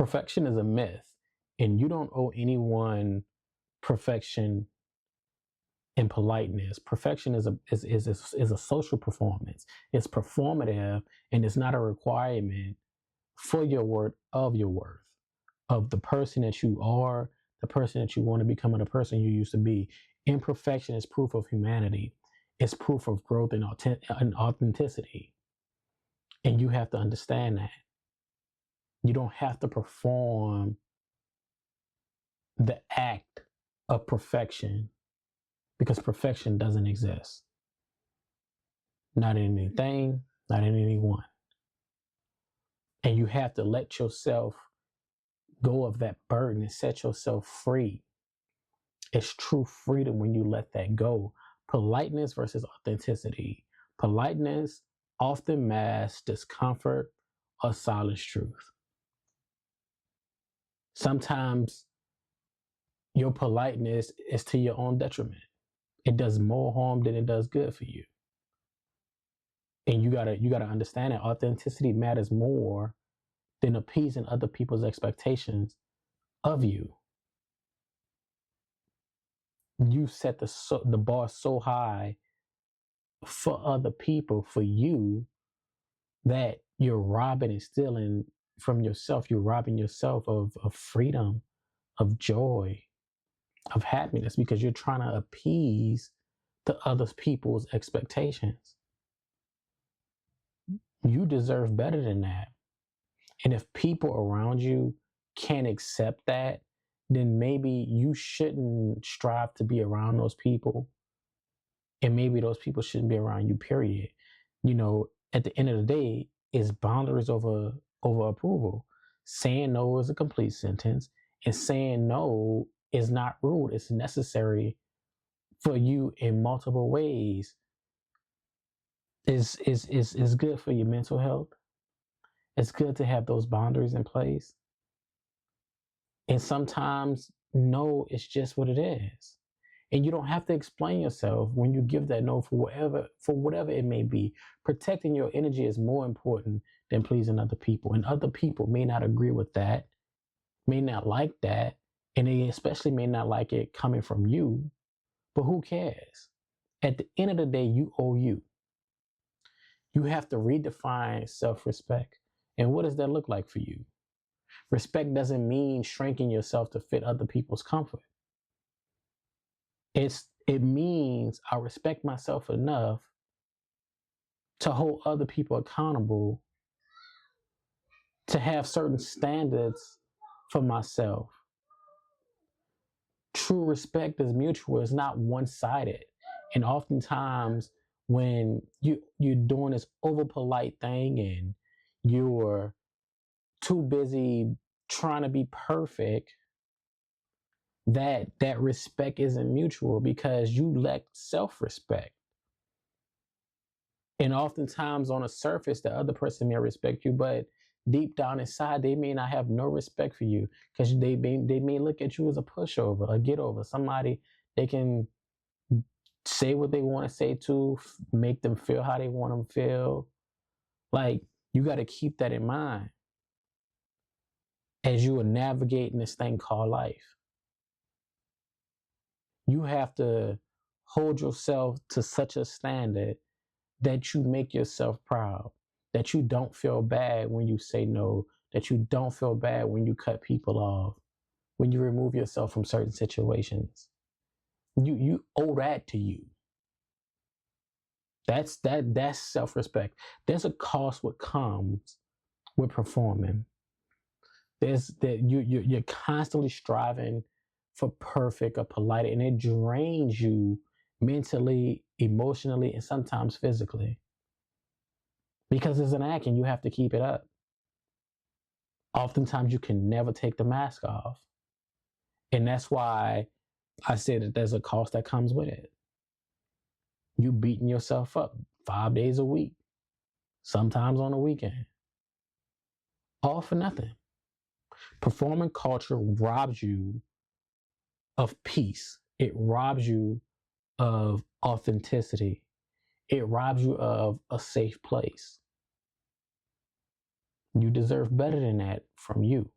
Perfection is a myth, and you don't owe anyone perfection and politeness. Perfection is a social performance. It's performative, and it's not a requirement for your worth, of the person that you are, the person that you want to become, and the person you used to be. Imperfection is proof of humanity. It's proof of growth and authenticity. And you have to understand that. You don't have to perform the act of perfection, because perfection doesn't exist. Not in anything, not in anyone. And you have to let yourself go of that burden and set yourself free. It's true freedom when you let that go. Politeness versus authenticity. Politeness often masks discomfort or silence truth. Sometimes your politeness is to your own detriment. It does more harm than it does good for you. And you gotta understand that authenticity matters more than appeasing other people's expectations of you. You set the bar so high for other people, for you, that you're robbing and stealing from yourself. You're robbing yourself of freedom, of joy, of happiness, because you're trying to appease the other people's expectations. You deserve better than that. And if people around you can't accept that, then maybe you shouldn't strive to be around those people. And maybe those people shouldn't be around you, period. You know, at the end of the day, it's boundaries over approval. Saying no is a complete sentence, and saying no is not rude. It's necessary for you in multiple ways. Is good for your mental health. It's good to have those boundaries in place. And sometimes no is just what it is. And you don't have to explain yourself when you give that no for whatever it may be. Protecting your energy is more important than pleasing other people. And other people may not agree with that, may not like that, and they especially may not like it coming from you. But who cares? At the end of the day, you owe you. You have to redefine self-respect. And what does that look like for you? Respect doesn't mean shrinking yourself to fit other people's comfort. It means I respect myself enough to hold other people accountable, to have certain standards for myself. True respect is mutual. It's not one-sided. And oftentimes when you're doing this over polite thing and you're too busy trying to be perfect, that respect isn't mutual, because you lack self-respect. And oftentimes on the surface, the other person may respect you, but deep down inside, they may not have no respect for you, because they may look at you as a pushover, a get over, somebody they can say what they want to say to, make them feel how they want them to feel. Like, you got to keep that in mind as you are navigating this thing called life. You have to hold yourself to such a standard that you make yourself proud, that you don't feel bad when you say no, that you don't feel bad when you cut people off, when you remove yourself from certain situations. You owe that to you. That's self-respect. There's a cost what comes with performing. You're constantly striving for perfect or polite, and it drains you mentally, emotionally, and sometimes physically. Because it's an act and you have to keep it up. Oftentimes you can never take the mask off. And that's why I said that there's a cost that comes with it. You beating yourself up 5 days a week, sometimes on the weekend, all for nothing. Performing culture robs you of peace. It robs you of authenticity. It robs you of a safe place. You deserve better than that from you.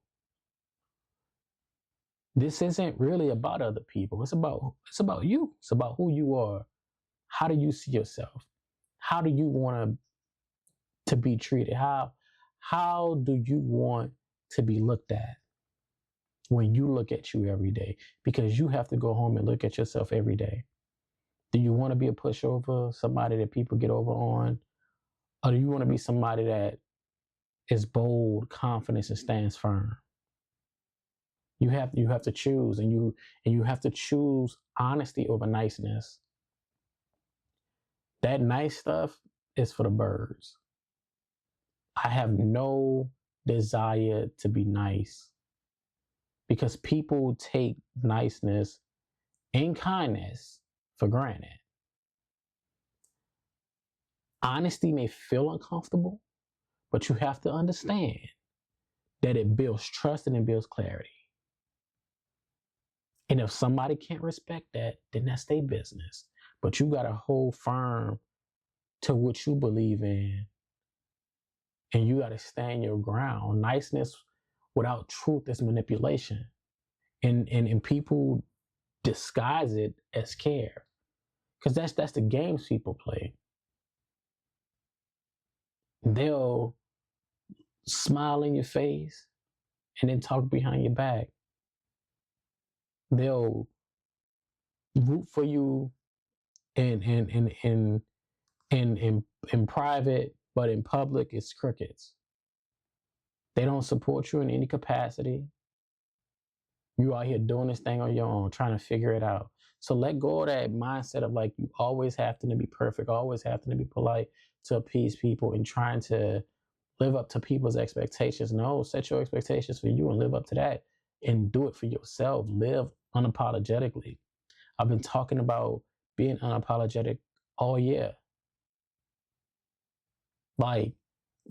This isn't really about other people. It's about you. It's about who you are. How do you see yourself? How do you want to be treated? How do you want to be looked at when you look at you every day? Because you have to go home and look at yourself every day. Do you want to be a pushover, somebody that people get over on? Or do you want to be somebody that is bold, confident, and stands firm? You have to choose, and you have to choose honesty over niceness. That nice stuff is for the birds. I have no desire to be nice because people take niceness and kindness for granted. Honesty may feel uncomfortable, but you have to understand that it builds trust and it builds clarity. And if somebody can't respect that, then that's their business. But you got to hold firm to what you believe in, and you got to stand your ground. Niceness without truth is manipulation, and people disguise it as care, because that's the games people play. They'll smile in your face and then talk behind your back. They'll root for you in private, but in public it's crickets. They don't support you in any capacity. You out here doing this thing on your own, trying to figure it out. So let go of that mindset of like you always have to be perfect, always have to be polite to appease people and trying to live up to people's expectations. No, set your expectations for you and live up to that and do it for yourself. Live unapologetically. I've been talking about being unapologetic all year. Like,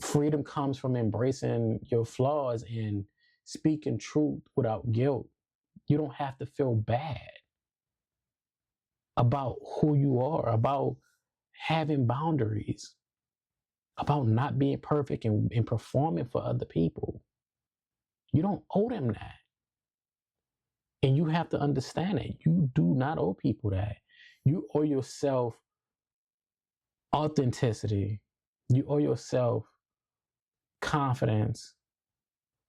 freedom comes from embracing your flaws and speaking truth without guilt. You don't have to feel bad about who you are, about having boundaries, about not being perfect and performing for other people. You don't owe them that. And you have to understand it. You do not owe people that. You owe yourself authenticity. You owe yourself confidence,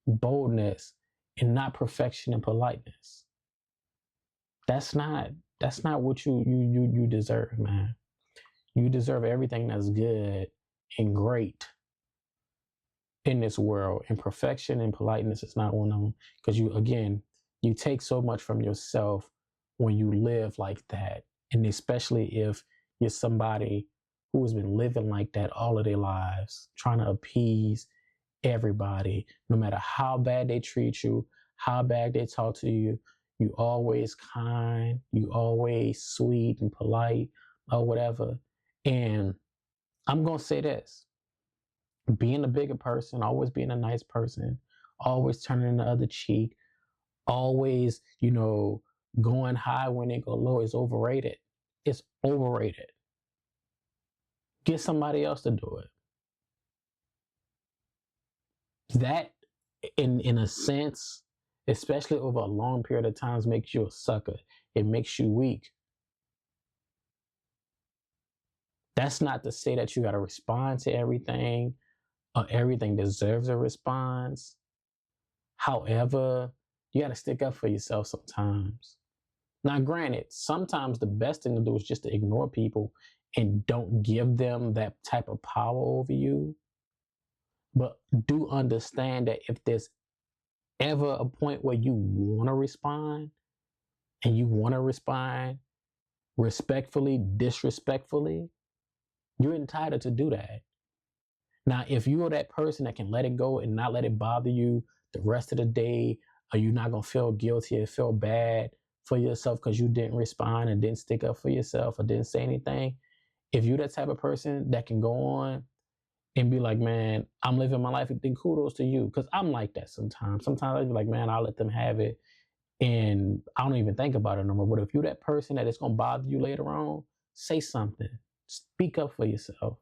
boldness, and not perfection and politeness. That's not what you deserve, man. You deserve everything that's good and great in this world. And perfection and politeness is not one of them. Because you take so much from yourself when you live like that. And especially if you're somebody who has been living like that all of their lives, trying to appease everybody, no matter how bad they treat you, how bad they talk to you. You always kind, you always sweet and polite or whatever. And I'm going to say this, being a bigger person, always being a nice person, always turning the other cheek, always, going high when they go low is overrated. It's overrated. Get somebody else to do it. That, in a sense, especially over a long period of time, makes you a sucker. It makes you weak. That's not to say that you got to respond to everything or everything deserves a response. However, you got to stick up for yourself sometimes. Now, granted, sometimes the best thing to do is just to ignore people and don't give them that type of power over you. But do understand that if there's ever a point where you want to respond and you want to respond respectfully, disrespectfully, you're entitled to do that. Now, if you're that person that can let it go and not let it bother you the rest of the day, or you're not going to feel guilty or feel bad for yourself because you didn't respond and didn't stick up for yourself or didn't say anything, if you're that type of person that can go on and be like, man, I'm living my life, then kudos to you. Because I'm like that sometimes. Sometimes I'll be like, man, I'll let them have it and I don't even think about it no more. But if you're that person that it's going to bother you later on, say something. Speak up for yourself.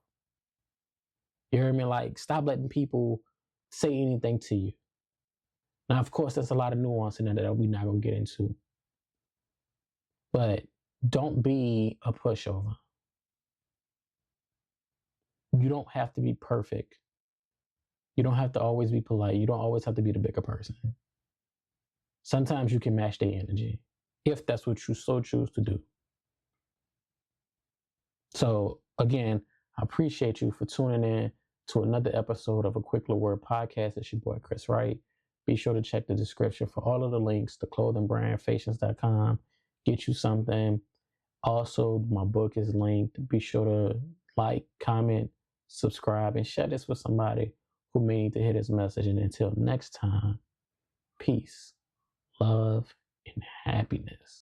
You hear me? Like, stop letting people say anything to you. Now, of course, there's a lot of nuance in there that we're not going to get into. But don't be a pushover. You don't have to be perfect. You don't have to always be polite. You don't always have to be the bigger person. Sometimes you can match their energy if that's what you so choose to do. So, again, I appreciate you for tuning in to another episode of A Quick Little Word Podcast. It's your boy, Chris Wright. Be sure to check the description for all of the links, the clothing brand, Fations.com. Get you something. Also, my book is linked. Be sure to like, comment, subscribe, and share this with somebody who may need to hear this message. And until next time, peace, love, and happiness.